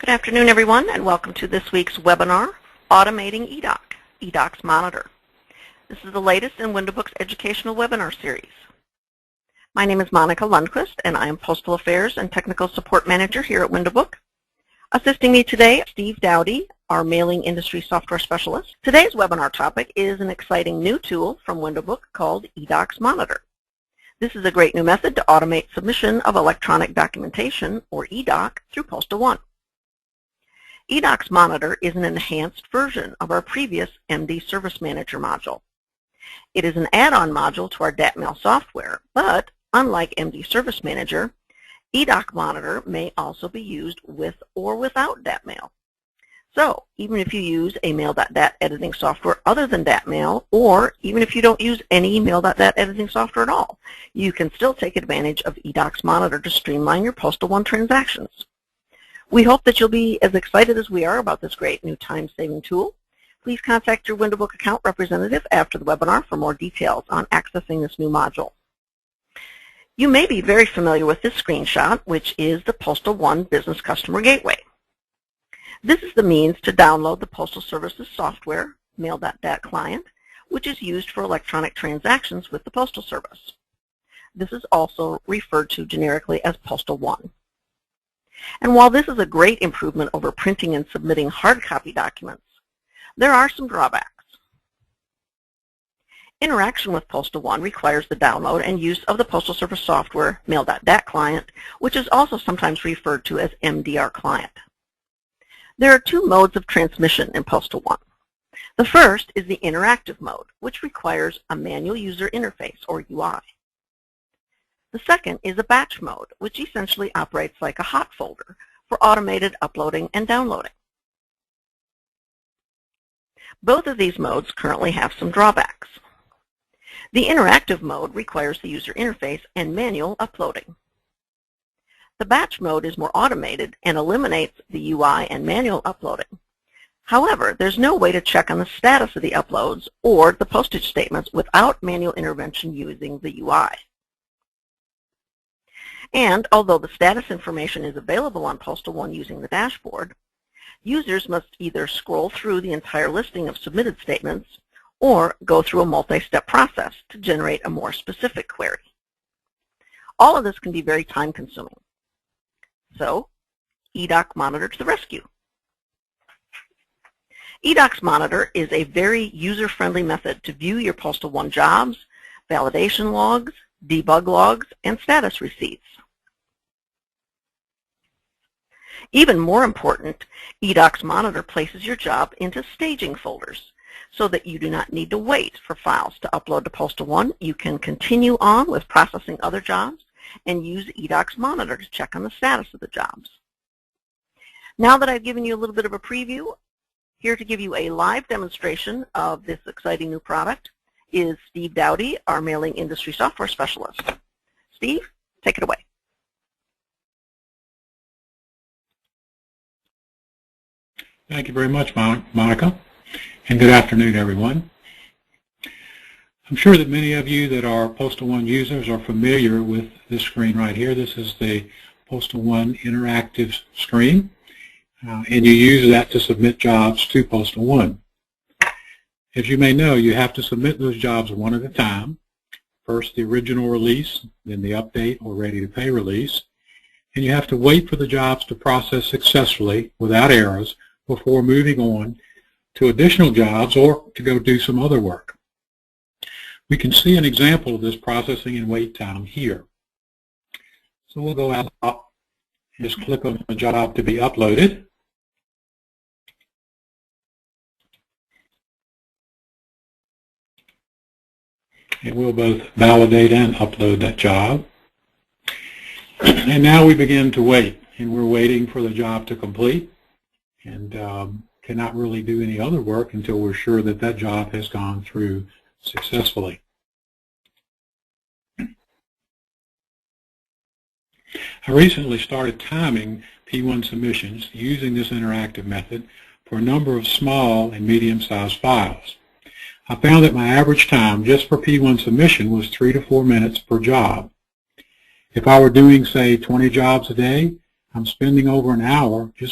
Good afternoon, everyone, and welcome to this week's webinar, Automating eDoc, eDocs Monitor. This is the latest in WindowBook's educational webinar series. My name is Monica Lundquist, and I am Postal Affairs and Technical Support Manager here at WindowBook. Assisting me today, Steve Dowdy, our Mailing Industry Software Specialist. Today's webinar topic is an exciting new tool from WindowBook called eDocs Monitor. This is a great new method to automate submission of electronic documentation, or eDoc, through PostalOne. eDocs Monitor is an enhanced version of our previous MD Service Manager module. It is an add-on module to our DAT Mail software, but unlike MD Service Manager, eDoc Monitor may also be used with or without DAT Mail. So, even if you use a mail.dat editing software other than DAT Mail, or even if you don't use any mail.dat editing software at all, you can still take advantage of eDocs Monitor to streamline your PostalOne transactions. We hope that you'll be as excited as we are about this great new time-saving tool. Please contact your WindowBook account representative after the webinar for more details on accessing this new module. You may be very familiar with this screenshot, which is the PostalOne Business Customer Gateway. This is the means to download the Postal Service's software, mail.dat client, which is used for electronic transactions with the Postal Service. This is also referred to generically as PostalOne. And while this is a great improvement over printing and submitting hard copy documents, there are some drawbacks. Interaction with PostalOne requires the download and use of the Postal Service software, mail.dat client, which is also sometimes referred to as MDR client. There are two modes of transmission in PostalOne. The first is the interactive mode, which requires a manual user interface, or UI. The second is a batch mode, which essentially operates like a hot folder for automated uploading and downloading. Both of these modes currently have some drawbacks. The interactive mode requires the user interface and manual uploading. The batch mode is more automated and eliminates the UI and manual uploading. However, there's no way to check on the status of the uploads or the postage statements without manual intervention using the UI. And although the status information is available on PostalOne using the dashboard, users must either scroll through the entire listing of submitted statements or go through a multi-step process to generate a more specific query. All of this can be very time-consuming. So, eDoc Monitor to the rescue. eDocs Monitor is a very user-friendly method to view your PostalOne jobs, validation logs, debug logs, and status receipts. Even more important, eDocs Monitor places your job into staging folders so that you do not need to wait for files to upload to PostalOne. You can continue on with processing other jobs and use eDocs Monitor to check on the status of the jobs. Now that I've given you a little bit of a preview, here to give you a live demonstration of this exciting new product is Steve Dowdy, our Mailing Industry Software Specialist. Steve, take it away. Thank you very much, Monica, and good afternoon, everyone. I'm sure that many of you that are PostalOne users are familiar with this screen right here. This is the PostalOne interactive screen, and you use that to submit jobs to PostalOne. As you may know, you have to submit those jobs one at a time. First the original release, then the update or ready-to-pay release, and you have to wait for the jobs to process successfully without errors before moving on to additional jobs or to go do some other work. We can see an example of this processing and wait time here. So we'll go out and just click on the job to be uploaded. And we'll both validate and upload that job. And now we begin to wait, and we're waiting for the job to complete, and cannot really do any other work until we're sure that that job has gone through successfully. I recently started timing P1 submissions using this interactive method for a number of small and medium-sized files. I found that my average time just for P1 submission was 3 to 4 minutes per job. If I were doing, say, 20 jobs a day, I'm spending over an hour just